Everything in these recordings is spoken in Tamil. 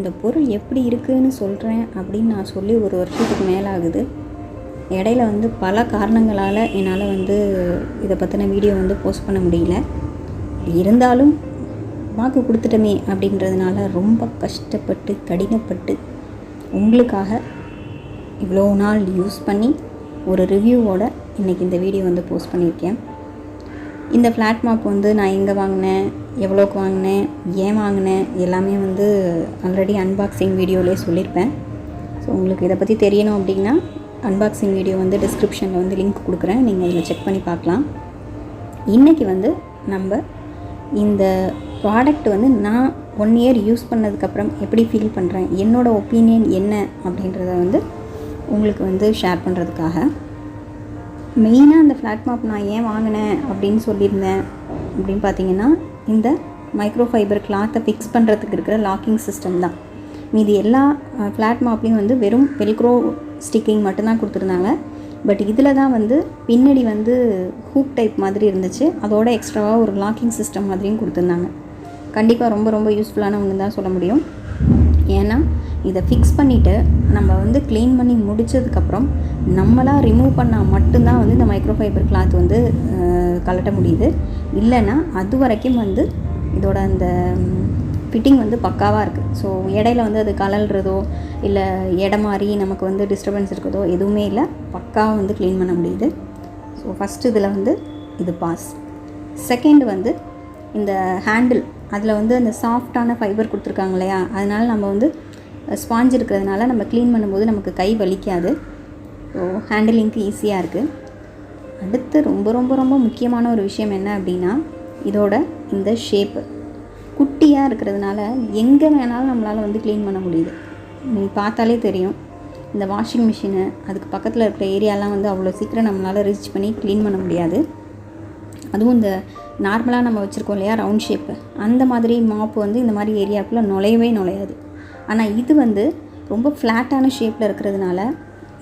இந்த பொருள் எப்படி இருக்குதுன்னு சொல்கிறேன் அப்படின்னு நான் சொல்லி ஒரு வருஷத்துக்கு மேலே ஆகுது. இடையில வந்து பல காரணங்களால் என்னால் வந்து இதை பற்றின வீடியோ வந்து போஸ்ட் பண்ண முடியல. இருந்தாலும் வாக்கு கொடுத்துட்டோமே அப்படின்றதுனால ரொம்ப கஷ்டப்பட்டு கடினப்பட்டு உங்களுக்காக இவ்வளோ நாள் யூஸ் பண்ணி ஒரு ரிவ்யூவோட இன்றைக்கி இந்த வீடியோ வந்து போஸ்ட் பண்ணியிருக்கேன். இந்த ஃப்ளாட் மாப் வந்து நான் எங்கே வாங்கினேன், எவ்வளோக்கு வாங்கினேன், ஏன் வாங்கினேன் எல்லாமே வந்து ஆல்ரெடி அன்பாக்சிங் வீடியோவிலே சொல்லியிருப்பேன். ஸோ உங்களுக்கு இதை பற்றி தெரியணும் அப்படின்னா அன்பாக்சிங் வீடியோ வந்து டிஸ்கிரிப்ஷனில் வந்து லிங்க் கொடுக்குறேன், நீங்கள் இதில் செக் பண்ணி பார்க்கலாம். இன்றைக்கி வந்து நம்ம இந்த ப்ராடக்ட் வந்து நான் 1 இயர் யூஸ் பண்ணதுக்கப்புறம் எப்படி ஃபீல் பண்ணுறேன், என்னோடய ஒப்பீனியன் என்ன அப்படின்றத வந்து உங்களுக்கு வந்து ஷேர் பண்ணுறதுக்காக. மெயினாக அந்த ஃப்ளாட் மாப் நான் ஏன் வாங்கினேன் அப்படின்னு சொல்லியிருந்தேன் அப்படின்னு பார்த்தீங்கன்னா, இந்த மைக்ரோ ஃபைபர் கிளாத்தை ஃபிக்ஸ் பண்ணுறதுக்கு இருக்கிற லாக்கிங் சிஸ்டம் தான். மீதி எல்லா ஃப்ளாட் மாப்லேயும் வந்து வெறும் வெல்க்ரோ ஸ்டிக்கிங் மட்டும்தான் கொடுத்துருந்தாங்க. பட் இதில் தான் வந்து பின்னாடி வந்து ஹூக் டைப் மாதிரி இருந்துச்சு, அதோட எக்ஸ்ட்ராவாக ஒரு லாக்கிங் சிஸ்டம் மாதிரியும் கொடுத்துருந்தாங்க. கண்டிப்பாக ரொம்ப ரொம்ப யூஸ்ஃபுல்லான ஒன்று தான் சொல்ல முடியும். ஏன்னா இதை ஃபிக்ஸ் பண்ணிவிட்டு நம்ம வந்து க்ளீன் பண்ணி முடித்ததுக்கப்புறம் நம்மளாக ரிமூவ் பண்ணால் மட்டும்தான் வந்து இந்த மைக்ரோ ஃபைபர் கிளாத் வந்து கலட்ட முடியுது. இல்லைன்னா அது வரைக்கும் வந்து இதோட அந்த ஃபிட்டிங் வந்து பக்காவாக இருக்குது. ஸோ இடையில வந்து அது கலல்றதோ இல்லை இடம் மாதிரி நமக்கு வந்து டிஸ்டர்பன்ஸ் இருக்கிறதோ எதுவுமே இல்லை, பக்காவாக வந்து க்ளீன் பண்ண முடியுது. ஸோ ஃபஸ்ட்டு இதில் வந்து இது பாஸ். செகண்ட் வந்து இந்த ஹேண்டில், அதில் வந்து அந்த சாஃப்டான ஃபைபர் கொடுத்துருக்காங்க இல்லையா, அதனால் நம்ம வந்து ஸ்பாஞ்ச் இருக்கிறதுனால நம்ம க்ளீன் பண்ணும்போது நமக்கு கை வலிக்காது. ஸோ ஹேண்டிலிங்க்கு ஈஸியாக இருக்குது. அடுத்து ரொம்ப ரொம்ப ரொம்ப முக்கியமான ஒரு விஷயம் என்ன அப்படின்னா, இதோட இந்த ஷேப்பு குட்டியாக இருக்கிறதுனால எங்கே வேணாலும் நம்மளால் வந்து க்ளீன் பண்ண முடியுது. நீங்கள் பார்த்தாலே தெரியும், இந்த வாஷிங் மிஷினு அதுக்கு பக்கத்தில் இருக்கிற ஏரியாலாம் வந்து அவ்வளோ சீக்கிரம் நம்மளால் ரீச் பண்ணி க்ளீன் பண்ண முடியாது. அதுவும் இந்த நார்மலாக நம்ம வச்சுருக்கோம் இல்லையா ரவுண்ட் ஷேப்பு, அந்த மாதிரி மாப்பு வந்து இந்த மாதிரி ஏரியாவுக்குள்ளே நுழையாது. ஆனால் இது வந்து ரொம்ப ஃப்ளாட்டான ஷேப்பில் இருக்கிறதுனால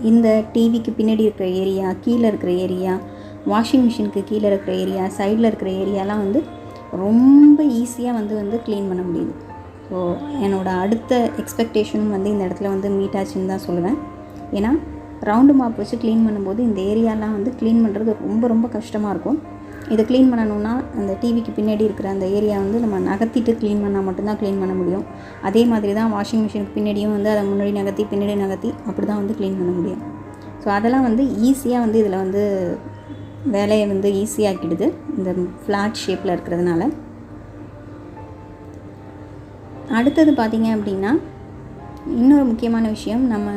இந்த டிவிக்கு பின்னாடி இருக்கிற ஏரியா, கீழே இருக்கிற ஏரியா, வாஷிங் மிஷினுக்கு கீழே இருக்கிற ஏரியா, சைடில் இருக்கிற ஏரியாலாம் வந்து ரொம்ப ஈஸியாக வந்து க்ளீன் பண்ண முடியுது. ஸோ என்னோடய அடுத்த எக்ஸ்பெக்டேஷனும் வந்து இந்த இடத்துல வந்து மீட் ஆச்சுன்னு தான் சொல்லுவேன். ஏன்னா ரவுண்டு மாப் வச்சு க்ளீன் பண்ணும்போது இந்த ஏரியாலாம் வந்து க்ளீன் பண்ணுறது ரொம்ப ரொம்ப கஷ்டமாக இருக்கும். இதை க்ளீன் பண்ணணுன்னா அந்த டிவிக்கு பின்னாடி இருக்கிற அந்த ஏரியா வந்து நம்ம நகர்த்திட்டு க்ளீன் பண்ணால் மட்டும்தான் க்ளீன் பண்ண முடியும். அதே மாதிரி தான் வாஷிங் மிஷினுக்கு பின்னாடியும் வந்து அதை முன்னாடி நகர்த்தி பின்னாடி நகர்த்தி அப்படி தான் வந்து க்ளீன் பண்ண முடியும். ஸோ அதெல்லாம் வந்து ஈஸியாக வந்து இதில் வந்து வேலையை வந்து ஈஸியாக்கிடுது இந்த ஃப்ளாட் ஷேப்பில் இருக்கிறதுனால. அடுத்தது பார்த்திங்க அப்படின்னா இன்னொரு முக்கியமான விஷயம், நம்ம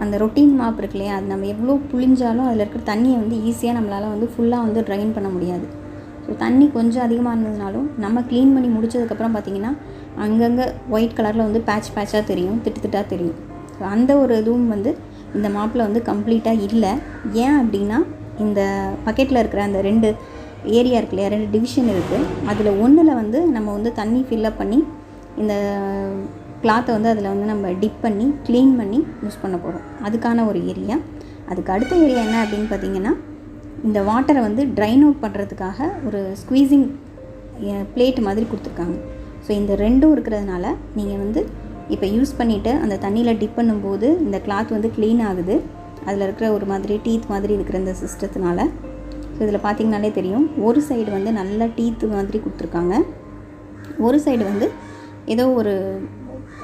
அந்த ரொட்டீன் மாப் இருக்கு இல்லையா, அது நம்ம எவ்வளோ புளிஞ்சாலும் அதில் இருக்கிற தண்ணியை வந்து ஈஸியாக நம்மளால் வந்து ஃபுல்லாக வந்து ட்ரைன் பண்ண முடியாது. ஸோ தண்ணி கொஞ்சம் அதிகமாக இருந்ததுனாலும் நம்ம க்ளீன் பண்ணி முடித்ததுக்கப்புறம் பார்த்திங்கன்னா அங்கங்கே ஒயிட் கலரில் வந்து பேட்சாக தெரியும், திட்டாக தெரியும். ஸோ அந்த ஒரு இதுவும் வந்து இந்த மாப்பில் வந்து கம்ப்ளீட்டாக இல்லை. ஏன் அப்படின்னா இந்த பக்கெட்டில் இருக்கிற அந்த 2 ஏரியா இருக்கு இல்லையா, 2 டிவிஷன் இருக்குது. அதில் ஒன்றில் வந்து நம்ம வந்து தண்ணி ஃபில்லப் பண்ணி இந்த கிளாத்தை வந்து அதில் வந்து நம்ம டிப் பண்ணி க்ளீன் பண்ணி யூஸ் பண்ண போகிறோம். அதுக்கான ஒரு ஏரியா. அதுக்கு அடுத்த ஏரியா என்ன அப்படின்னு பார்த்திங்கன்னா, இந்த வாட்டரை வந்து ட்ரைன் அவுட் பண்ணுறதுக்காக ஒரு ஸ்குவீசிங் பிளேட் மாதிரி கொடுத்துருக்காங்க. ஸோ இந்த 2ம் இருக்கிறதுனால நீங்கள் வந்து இப்போ யூஸ் பண்ணிவிட்டு அந்த தண்ணியில் டிப் பண்ணும்போது இந்த கிளாத் வந்து க்ளீன் ஆகுது. அதில் இருக்கிற ஒரு மாதிரி டீத் மாதிரி இருக்கிற இந்த சிஸ்டத்தினால. ஸோ இதில் பார்த்திங்கனாலே தெரியும், ஒரு சைடு வந்து நல்ல டீத்து மாதிரி கொடுத்துருக்காங்க, ஒரு சைடு வந்து ஏதோ ஒரு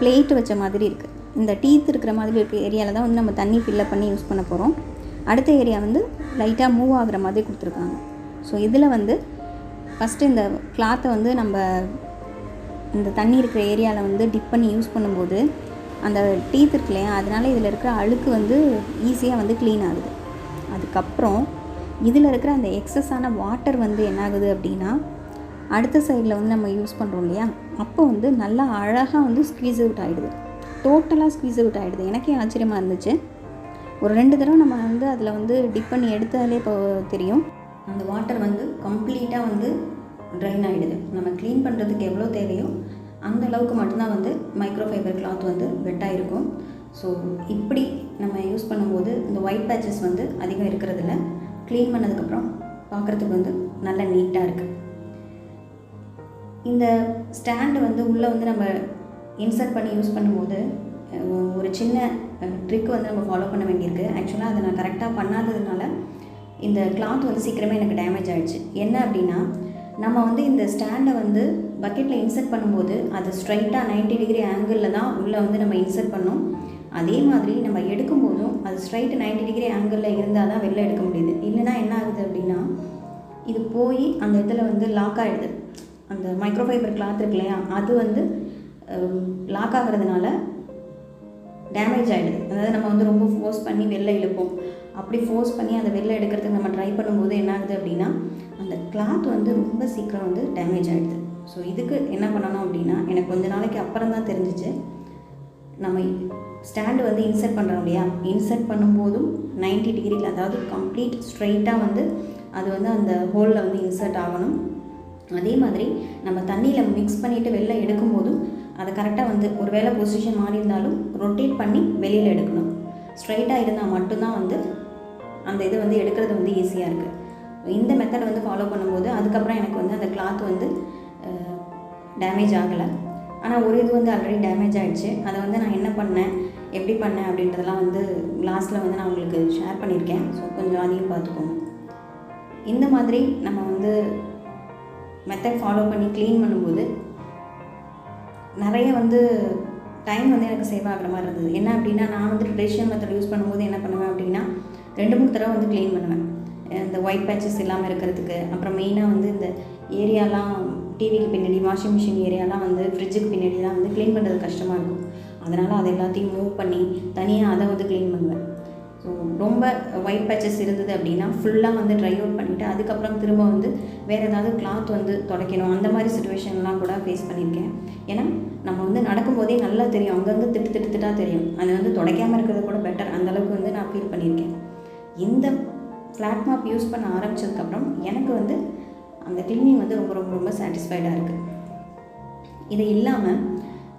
பிளேட் வச்ச மாதிரி இருக்குது. இந்த டீத் இருக்கிற மாதிரி இருக்கிற ஏரியாவில் தான் வந்து நம்ம தண்ணி ஃபில்லப் பண்ணி யூஸ் பண்ண போகிறோம். அடுத்த ஏரியா வந்து லைட்டாக மூவ் ஆகிற மாதிரி கொடுத்துருக்காங்க. ஸோ இதில் வந்து ஃபஸ்ட்டு இந்த கிளாத்தை வந்து நம்ம இந்த தண்ணி இருக்கிற ஏரியாவில் வந்து டிப் பண்ணி யூஸ் பண்ணும்போது அந்த டீத் இருக்கு இல்லையா, அதனால் இதில் இருக்கிற அழுக்கு வந்து ஈஸியாக வந்து க்ளீன் ஆகுது. அதுக்கப்புறம் இதில் இருக்கிற அந்த எக்ஸஸான வாட்டர் வந்து என்ன ஆகுது அப்படின்னா, அடுத்த சைடில் வந்து நம்ம யூஸ் பண்ணுறோம் இல்லையா, அப்போ வந்து நல்லா அழகாக வந்து ஸ்க்வீஸ் அவுட் ஆகிடுது, டோட்டலாக ஸ்க்வீஸ் அவுட் ஆகிடுது. எனக்கே ஆச்சரியமாக இருந்துச்சு. ஒரு 2 தடவை நம்ம வந்து அதில் வந்து டிப் பண்ணி எடுத்தாலே இப்போ தெரியும், அந்த வாட்டர் வந்து கம்ப்ளீட்டாக வந்து ட்ரைன் ஆகிடுது. நம்ம க்ளீன் பண்ணுறதுக்கு எவ்வளோ தேவையோ அந்த அளவுக்கு மட்டும்தான் வந்து மைக்ரோ ஃபைபர் கிளாத் வந்து வெட்டாக இருக்கும். ஸோ இப்படி நம்ம யூஸ் பண்ணும்போது இந்த ஒயிட் பேச்சஸ் வந்து அதிகம் இருக்கிறதில்ல. க்ளீன் பண்ணதுக்கப்புறம் பார்க்குறதுக்கு வந்து நல்ல நீட்டாக இருக்குது. இந்த ஸ்டாண்டு வந்து உள்ளே வந்து நம்ம இன்சர்ட் பண்ணி யூஸ் பண்ணும்போது ஒரு சின்ன ட்ரிக் வந்து நம்ம ஃபாலோ பண்ண வேண்டியிருக்கு. ஆக்சுவலாக அதை நான் கரெக்டாக பண்ணாததுனால இந்த கிளாத் வந்து சீக்கிரமே எனக்கு டேமேஜ் ஆகிடுச்சு. என்ன அப்படின்னா, நம்ம வந்து இந்த ஸ்டாண்டை வந்து பக்கெட்டில் இன்சர்ட் பண்ணும்போது அது ஸ்ட்ரைட்டாக 90 டிகிரி ஆங்கிளில் தான் உள்ளே வந்து நம்ம இன்சர்ட் பண்ணோம். அதே மாதிரி நம்ம எடுக்கும்போதும் அது ஸ்ட்ரைட் 90 டிகிரி ஆங்கிளில் இருந்தால் தான் வெளில எடுக்க முடியுது. இல்லைனா என்ன ஆகுது அப்படின்னா, இது போய் அந்த இடத்துல வந்து லாக் ஆகிடுது. அந்த மைக்ரோஃபைபர் கிளாத் இருக்கு இல்லையா, அது வந்து லாக் ஆகிறதுனால டேமேஜ் ஆகிடுது. அதாவது நம்ம வந்து ரொம்ப ஃபோர்ஸ் பண்ணி வெளில இழுப்போம். அப்படி ஃபோர்ஸ் பண்ணி அதை வெளில எடுக்கிறதுக்கு நம்ம ட்ரை பண்ணும்போது என்ன ஆகுது அப்படின்னா, அந்த கிளாத் வந்து ரொம்ப சீக்கிரம் வந்து டேமேஜ் ஆகிடுது. ஸோ இதுக்கு என்ன பண்ணணும் அப்படின்னா, எனக்கு கொஞ்ச நாளைக்கு அப்புறம் தான் தெரிஞ்சிச்சு, நம்ம ஸ்டாண்டு வந்து இன்சர்ட் பண்ணுறோம் இல்லையா, இன்சர்ட் பண்ணும்போதும் 90 டிகிரியில், அதாவது கம்ப்ளீட் ஸ்ட்ரைட்டாக வந்து அது வந்து அந்த ஹோலில் வந்து இன்சர்ட் ஆகணும். அதே மாதிரி நம்ம தண்ணியில் மிக்ஸ் பண்ணிவிட்டு வெளில எடுக்கும்போதும் அதை கரெக்டாக வந்து ஒரு வேளை பொசிஷன் மாறி இருந்தாலும் ரொட்டேட் பண்ணி வெளியில் எடுக்கணும். ஸ்ட்ரைட்டாக இருந்தால் மட்டும்தான் வந்து அந்த இது வந்து எடுக்கிறது வந்து ஈஸியாக இருக்குது. இந்த மெத்தட் வந்து ஃபாலோ பண்ணும்போது அதுக்கப்புறம் எனக்கு வந்து அந்த கிளாத் வந்து டேமேஜ் ஆகலை. ஆனால் ஒரு இது வந்து ஆல்ரெடி டேமேஜ் ஆகிடுச்சு. அதை வந்து நான் என்ன பண்ணேன், எப்படி பண்ணேன் அப்படின்றதெல்லாம் வந்து லாஸ்ட்டில் வந்து நான் உங்களுக்கு ஷேர் பண்ணியிருக்கேன். ஸோ கொஞ்சம் அதையும் பார்த்துக்கோங்க. இந்த மாதிரி நம்ம வந்து மெத்தட் ஃபாலோ பண்ணி க்ளீன் பண்ணும்போது நிறைய வந்து டைம் வந்து எனக்கு சேவ் ஆகிற மாதிரி இருந்தது. என்ன அப்படின்னா, நான் வந்து ட்ரெடிஷ்னல் மெத்தட் யூஸ் பண்ணும்போது என்ன பண்ணுவேன் அப்படின்னா, 2-3 தடவை வந்து க்ளீன் பண்ணுவேன். இந்த ஒயிட் பேச்சஸ் இல்லாமல் இருக்கிறதுக்கு. அப்புறம் மெயினாக வந்து இந்த ஏரியாலாம் டிவிக்கு பின்னாடி, வாஷிங் மிஷின் ஏரியாலாம் வந்து ஃப்ரிட்ஜுக்கு பின்னாடிலாம் வந்து க்ளீன் பண்ணுறது கஷ்டமாக இருக்கும். அதனால் அதை எல்லாத்தையும் மூவ் பண்ணி தனியாக அதை வந்து க்ளீன் பண்ணுவேன். ஸோ ரொம்ப ஒயிட் பேச்சஸ் இருந்தது அப்படின்னா ஃபுல்லாக வந்து ட்ரை அவுட் பண்ணிவிட்டு அதுக்கப்புறம் திரும்ப வந்து வேறு ஏதாவது கிளாத் வந்து துடைக்கணும். அந்த மாதிரி சுச்சுவேஷன்லாம் கூட ஃபேஸ் பண்ணியிருக்கேன். ஏன்னா நம்ம வந்து நடக்கும்போதே நல்லா தெரியும், அங்கங்கே திட்டாக தெரியும். அது வந்து துடைக்காமல் இருக்கிறது கூட பெட்டர், அந்தளவுக்கு வந்து நான் ஃபீல் பண்ணியிருக்கேன். இந்த ஃப்ளாட் மாப் யூஸ் பண்ண ஆரம்பித்ததுக்கப்புறம் எனக்கு வந்து அந்த க்ளீனிங் வந்து ரொம்ப ரொம்ப ரொம்ப சாட்டிஸ்ஃபைடாக இருக்குது. இது இல்லாமல்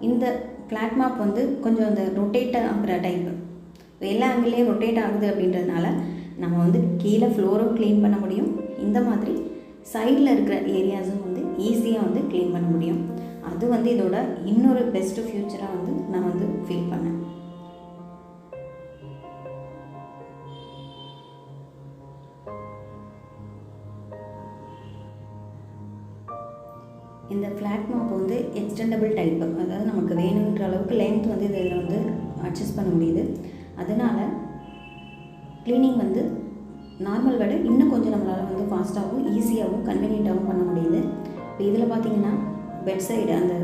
இந்த ஃப்ளாட் மாப் வந்து கொஞ்சம் அந்த ரொட்டேட் ஆகிற டைப்பு, எல்லா ஆங்கிலையும் ரொட்டேட் ஆகுது அப்படின்றதுனால நம்ம வந்து கீழே ஃப்ளோரும் க்ளீன் பண்ண முடியும். இந்த மாதிரி சைடில் இருக்கிற ஏரியாஸும் வந்து ஈஸியாக வந்து க்ளீன் பண்ண முடியும். அது வந்து இதோட இன்னொரு பெஸ்ட்டு ஃப்யூச்சராக வந்து நான் வந்து ஃபீல் பண்ணேன். இந்த ஃப்ளாட் மாப் வந்து எக்ஸ்டெண்டபிள் டைப்பு, அதாவது நமக்கு வேணுன்ற அளவுக்கு லென்த் வந்து இதில் வந்து அட்ஜஸ்ட் பண்ண முடியுது. அதனால் க்ளீனிங் வந்து நார்மல் விட இன்னும் கொஞ்சம் நம்மளால் வந்து ஃபாஸ்ட்டாகவும் ஈஸியாகவும் கன்வீனியண்ட்டாகவும் பண்ண முடியுது. இப்போ இதில் பார்த்திங்கன்னா பெட் சைடு அந்த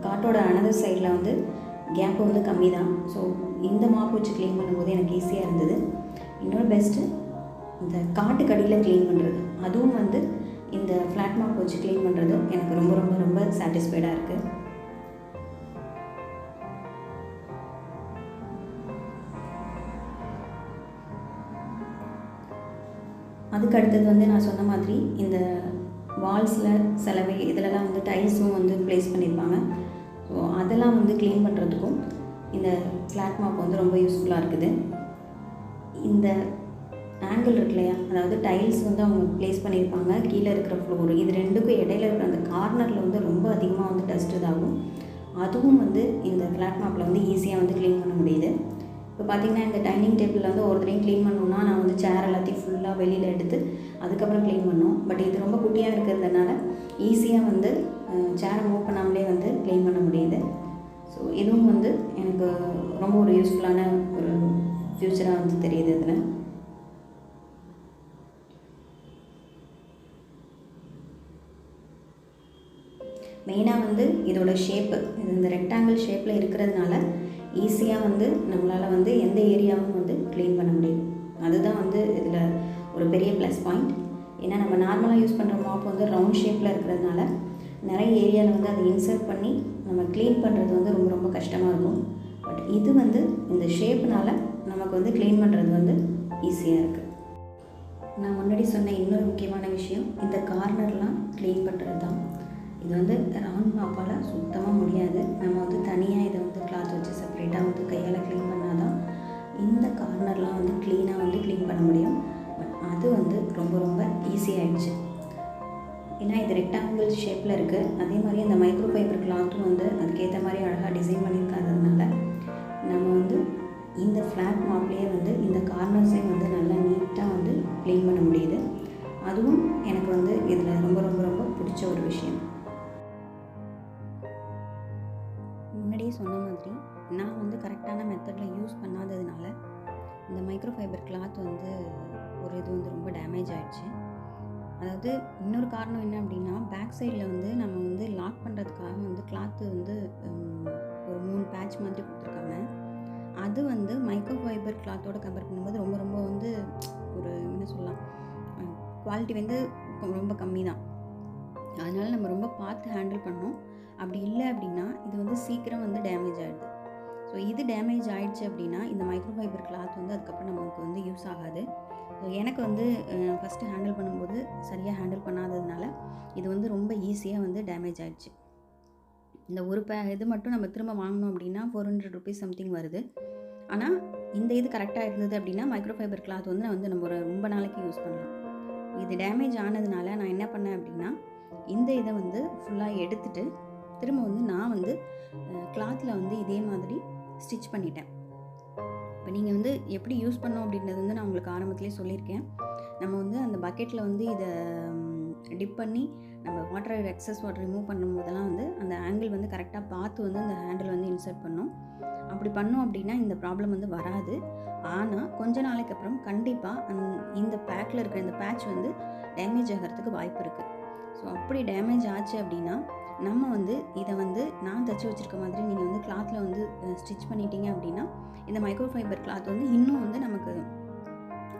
காட்டோட அனதர் சைடில் வந்து கேப்பு வந்து கம்மி தான். ஸோ இந்த மாப் வச்சு க்ளீன் பண்ணும்போது எனக்கு ஈஸியாக இருந்தது. இன்னொரு பெஸ்ட்டு இந்த காட்டுக்கு அடியில் க்ளீன் பண்ணுறது, அதுவும் வந்து இந்த ஃப்ளாட் மாப் வச்சு க்ளீன் பண்ணுறது எனக்கு ரொம்ப ரொம்ப ரொம்ப சாட்டிஸ்ஃபைடாக இருக்குது. அதுக்கு அடுத்தது வந்து நான் சொன்ன மாதிரி இந்த வால்ஸில் சிலவே இதிலலாம் வந்து டைல்ஸும் வந்து ப்ளேஸ் பண்ணியிருப்பாங்க. ஸோ அதெல்லாம் வந்து க்ளீன் பண்ணுறதுக்கும் இந்த ஃப்ளாட் மாப் வந்து ரொம்ப யூஸ்ஃபுல்லாக இருக்குது. இந்த ஆங்கிள் இருக்கு இல்லையா, அதாவது டைல்ஸ் வந்து அவங்க ப்ளேஸ் பண்ணியிருப்பாங்க, கீழே இருக்கிற ஃப்ளோரு, இது ரெண்டுக்கும் இடையில இருக்கிற அந்த கார்னரில் வந்து ரொம்ப அதிகமாக வந்து டஸ்ட் இதாகும். அதுவும் வந்து இந்த ஃப்ளாட் மாப்பில் வந்து ஈஸியாக வந்து க்ளீன் பண்ண முடியுது. இப்போ பார்த்திங்கன்னா இந்த டைனிங் டேபிளில் வந்து ஒரு தடவையும் க்ளீன் பண்ணணுன்னா நான் வந்து சேர் எல்லாத்தையும் ஃபுல்லாக வெளியில் எடுத்து அதுக்கப்புறம் க்ளீன் பண்ணோம். பட் இது ரொம்ப குட்டியாக இருக்கிறதுனால ஈஸியாக வந்து சேரை மூவ் பண்ணாமலே வந்து க்ளீன் பண்ண முடியுது. ஸோ இதுவும் வந்து எனக்கு ரொம்ப ஒரு யூஸ்ஃபுல்லான ஒரு ஃப்யூச்சராக வந்து தெரியுது. இதில் மெயினாக வந்து இதோட ஷேப்பு, இது இந்த ரெக்டாங்கிள் ஷேப்பில் இருக்கிறதுனால ஈஸியாக வந்து நம்மளால் வந்து எந்த ஏரியாவும் வந்து க்ளீன் பண்ண முடியும். அதுதான் வந்து இதில் ஒரு பெரிய ப்ளஸ் பாயிண்ட். ஏன்னா நம்ம நார்மலாக யூஸ் பண்ணுற மாப் வந்து ரவுண்ட் ஷேப்பில் இருக்கிறதுனால நிறைய ஏரியாவில் வந்து அதை இன்சர்ட் பண்ணி நம்ம க்ளீன் பண்ணுறது வந்து ரொம்ப ரொம்ப கஷ்டமாக இருக்கும். பட் இது வந்து இந்த ஷேப்னால் நமக்கு வந்து க்ளீன் பண்ணுறது வந்து ஈஸியாக இருக்குது. நான் முன்னாடி சொன்ன இன்னொரு முக்கியமான விஷயம் இந்த கார்னர்லாம் க்ளீன் பண்ணுறது தான். இது வந்து ரவுண்ட் மாப்பால் சுத்தமாக முடியாது. நம்ம வந்து தனியாக இதை வந்து கிளாத் வச்சு செப்பரேட்டாக வந்து கையால் க்ளீன் பண்ணால் தான் இந்த கார்னர்லாம் வந்து க்ளீனாக வந்து க்ளீன் பண்ண முடியும். பட் அது வந்து ரொம்ப ரொம்ப ஈஸியாகிடுச்சு. ஏன்னா இது ரெக்டாங்கிள் ஷேப்பில் இருக்குது. அதே மாதிரி அந்த மைக்ரோ ஃபைபர் கிளாத்தும் வந்து அதுக்கேற்ற மாதிரி அழகாக டிசைன் பண்ணி முன்னாடியே சொன்ன மாதிரி நான் வந்து கரெக்டான மெத்தடில் யூஸ் பண்ணாததுனால இந்த மைக்ரோ ஃபைபர் கிளாத் வந்து ஒரு இது வந்து ரொம்ப டேமேஜ் ஆகிடுச்சு. அதாவது இன்னொரு காரணம் என்ன அப்படின்னா, பேக் சைடில் வந்து நம்ம வந்து லாக் பண்ணுறதுக்காக வந்து கிளாத்து வந்து ஒரு 3 பேட்ச் மாதிரி கொடுத்துருக்காங்க. அது வந்து மைக்ரோ ஃபைபர் கிளாத்தோட கம்பேர் பண்ணும்போது ரொம்ப ரொம்ப வந்து ஒரு என்ன சொல்லலாம், குவாலிட்டி வந்து ரொம்ப கம்மி தான். அதனால் நம்ம ரொம்ப பார்த்து ஹேண்டில் பண்ணோம். அப்படி இல்லை அப்படின்னா இது வந்து சீக்கிரம் வந்து டேமேஜ் ஆகிடுது. ஸோ இது டேமேஜ் ஆகிடுச்சு அப்படின்னா இந்த மைக்ரோ ஃபைபர் கிளாத் வந்து அதுக்கப்புறம் நமக்கு வந்து யூஸ் ஆகாது. ஸோ எனக்கு வந்து ஃபஸ்ட்டு ஹேண்டில் பண்ணும்போது சரியாக ஹேண்டில் பண்ணாததுனால இது வந்து ரொம்ப ஈஸியாக வந்து டேமேஜ் ஆகிடுச்சு. இந்த ஒரு இது மட்டும் நம்ம திரும்ப வாங்கினோம் அப்படின்னா 400 ருபீஸ் சம்திங் வருது. ஆனால் இந்த இது கரெக்டாக இருந்தது அப்படின்னா மைக்ரோ ஃபைபர் கிளாத் வந்து நம்ம ரொம்ப நாளைக்கு யூஸ் பண்ணலாம். இது டேமேஜ் ஆனதுனால நான் என்ன பண்ணேன் அப்படின்னா, இந்த இதை வந்து ஃபுல்லாக எடுத்துகிட்டு திரும்ப வந்து நான் வந்து கிளாத்தில் வந்து இதே மாதிரி ஸ்டிச் பண்ணிட்டேன். இப்போ நீங்கள் வந்து எப்படி யூஸ் பண்ணோம் அப்படின்றது வந்து நான் உங்களுக்கு ஆரம்பத்துலேயே சொல்லியிருக்கேன். நம்ம வந்து அந்த பக்கெட்டில் வந்து இதை டிப் பண்ணி நம்ம எக்ஸஸ் வாட்டர் ரிமூவ் பண்ணும்போதெல்லாம் வந்து அந்த ஆங்கிள் வந்து கரெக்டாக பார்த்து வந்து அந்த ஹேண்டில் வந்து இன்சர்ட் பண்ணோம். அப்படி பண்ணோம் அப்படின்னா இந்த ப்ராப்ளம் வந்து வராது. ஆனால் கொஞ்ச நாளைக்கு அப்புறம் கண்டிப்பாக இந்த பேக்கில் இருக்கிற இந்த பேட்ச் வந்து டேமேஜ் ஆகிறதுக்கு வாய்ப்பு இருக்குது. ஸோ அப்படி டேமேஜ் ஆச்சு அப்படின்னா நம்ம வந்து இதை வந்து நான் தைச்சி வச்சுருக்க மாதிரி நீங்கள் வந்து கிளாத்தில் வந்து ஸ்டிச் பண்ணிட்டீங்க அப்படின்னா இந்த மைக்ரோ ஃபைபர் கிளாத் வந்து இன்னும் வந்து நமக்கு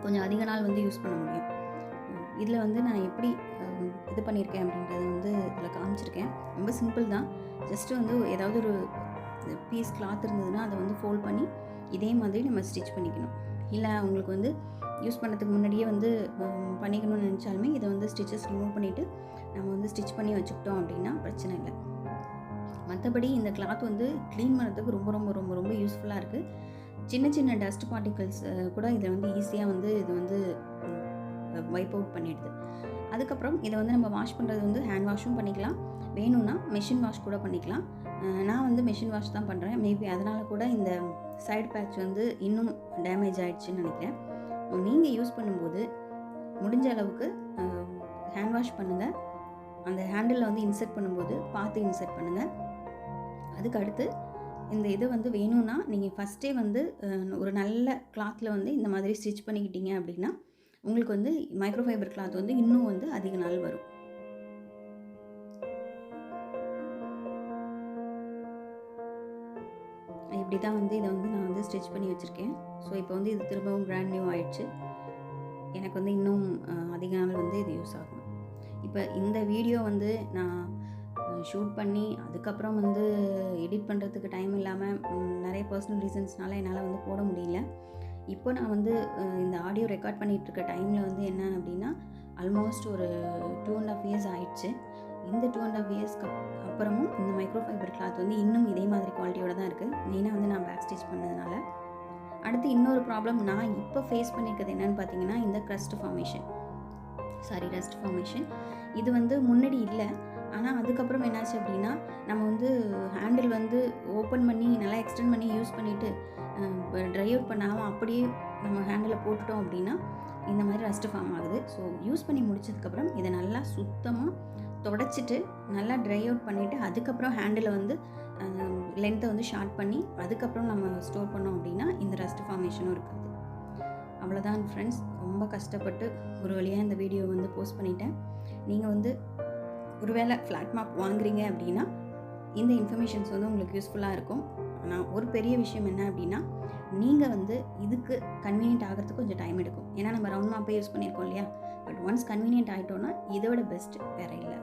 கொஞ்சம் அதிக நாள் வந்து யூஸ் பண்ண முடியும். இதில் வந்து நான் எப்படி இது பண்ணியிருக்கேன் அப்படின்றத வந்து இதில் காமிச்சிருக்கேன். ரொம்ப சிம்பிள் தான். ஜஸ்ட்டு வந்து ஏதாவது ஒரு பீஸ் கிளாத் இருந்ததுன்னா அதை வந்து ஃபோல்ட் பண்ணி இதே மாதிரி நம்ம ஸ்டிச் பண்ணிக்கணும். இல்லை உங்களுக்கு வந்து யூஸ் பண்ணுறதுக்கு முன்னாடியே வந்து பண்ணிக்கணும்னு நினச்சாலுமே இதை வந்து ஸ்டிச்சஸ் ரிமூவ் பண்ணிவிட்டு நம்ம வந்து ஸ்டிச் பண்ணி வச்சுக்கிட்டோம் அப்படின்னா பிரச்சனை இல்லை. மற்றபடி இந்த கிளாத் வந்து க்ளீன் பண்ணுறதுக்கு ரொம்ப ரொம்ப ரொம்ப ரொம்ப யூஸ்ஃபுல்லாக இருக்குது. சின்ன சின்ன டஸ்ட் பார்ட்டிகல்ஸ் கூட இதை வந்து ஈஸியாக வந்து இது வந்து வைப் அவுட் பண்ணிடுது. அதுக்கப்புறம் இதை வந்து நம்ம வாஷ் பண்ணுறது வந்து ஹேண்ட் வாஷும் பண்ணிக்கலாம், வேணும்னா மெஷின் வாஷ் கூட பண்ணிக்கலாம். நான் வந்து மெஷின் வாஷ் தான் பண்ணுறேன். மேபி அதனால் கூட இந்த சைடு பேட்ச் வந்து இன்னும் டேமேஜ் ஆகிடுச்சின்னு நினைக்கிறேன். நீங்கள் யூஸ் பண்ணும்போது முடிஞ்ச அளவுக்கு ஹேண்ட் வாஷ் பண்ணுங்கள். அந்த ஹேண்டிலில் வந்து இன்சர்ட் பண்ணும்போது பார்த்து இன்சர்ட் பண்ணுங்கள். அதுக்கு அடுத்து இந்த இது வந்து வேணும்னா நீங்கள் ஃபஸ்ட்டே வந்து ஒரு நல்ல கிளாத்தில் வந்து இந்த மாதிரி ஸ்டிச் பண்ணிக்கிட்டீங்க அப்படின்னா உங்களுக்கு வந்து மைக்ரோ ஃபைபர் கிளாத் வந்து இன்னும் வந்து அதிக நாள் வரும். இப்படி தான் வந்து இதை வந்து நான் வந்து ஸ்டிச் பண்ணி வச்சுருக்கேன். ஸோ இப்போ வந்து இது திரும்பவும் பிராண்ட் நியூ ஆயிடுச்சு. எனக்கு வந்து இன்னும் அதிக நாள் வந்து இது யூஸ் ஆகும். இப்போ இந்த வீடியோ வந்து நான் ஷூட் பண்ணி அதுக்கப்புறம் வந்து எடிட் பண்ணுறதுக்கு டைம் இல்லாமல் நிறைய பர்சனல் ரீசன்ஸ்னால என்னால் வந்து போட முடியல. இப்போ நான் வந்து இந்த ஆடியோ ரெக்கார்ட் பண்ணிகிட்ருக்க டைமில் வந்து என்ன அப்படின்னா ஆல்மோஸ்ட் ஒரு 2.5 இயர்ஸ் ஆயிடுச்சு. இந்த 2.5 இயர்ஸ்க்கு அப்புறமும் இந்த மைக்ரோ ஃபைபர் கிளாத் வந்து இன்னும் இதே மாதிரி குவாலிட்டியோடு தான் இருக்குது. மெயினாக வந்து நான் பேக் ஸ்டிச் பண்ணதுனால. அடுத்து இன்னொரு ப்ராப்ளம் நான் இப்போ ஃபேஸ் பண்ணியிருக்கிறது என்னென்னு பார்த்தீங்கன்னா இந்த ரஸ்ட் ஃபார்மேஷன். இது வந்து முன்னாடி இல்லை. ஆனால் அதுக்கப்புறம் என்னாச்சு அப்படின்னா நம்ம வந்து ஹேண்டில் வந்து ஓப்பன் பண்ணி நல்லா எக்ஸ்டெண்ட் பண்ணி யூஸ் பண்ணிவிட்டு ட்ரை அவுட் பண்ணாமல் அப்படியே நம்ம ஹேண்டில் போட்டுட்டோம் அப்படின்னா இந்த மாதிரி ரஸ்ட் ஃபார்ம் ஆகுது. ஸோ யூஸ் பண்ணி முடிச்சதுக்கப்புறம் இதை நல்லா சுத்தமாக தொடச்சிட்டு நல்லா ட்ரை அவுட் பண்ணிவிட்டு அதுக்கப்புறம் ஹேண்டில் வந்து லென்த்தை வந்து ஷார்ட் பண்ணி அதுக்கப்புறம் நம்ம ஸ்டோர் பண்ணோம் அப்படின்னா இந்த ரஸ்ட் ஃபார்மேஷனும் இருக்காது. அவ்வளோதான் ஃப்ரெண்ட்ஸ். ரொம்ப கஷ்டப்பட்டு ஒரு வழியாக இந்த வீடியோ வந்து போஸ்ட் பண்ணிட்டேன். நீங்கள் வந்து ஒருவேளை ஃப்ளாட் மேப் வாங்குறீங்க அப்படின்னா இந்த இன்ஃபர்மேஷன்ஸ் வந்து உங்களுக்கு யூஸ்ஃபுல்லாக இருக்கும். ஆனால் ஒரு பெரிய விஷயம் என்ன அப்படின்னா நீங்கள் வந்து இதுக்கு கன்வீனியன்ட் ஆகிறதுக்கு கொஞ்சம் டைம் எடுக்கும். ஏன்னா நம்ம ரவுண்ட் மேப்பே யூஸ் பண்ணியிருக்கோம் இல்லையா. பட் ஒன்ஸ் கன்வீனியன்ட் ஆகிட்டோன்னா இதை விட பெஸ்ட் வேறு இல்லை.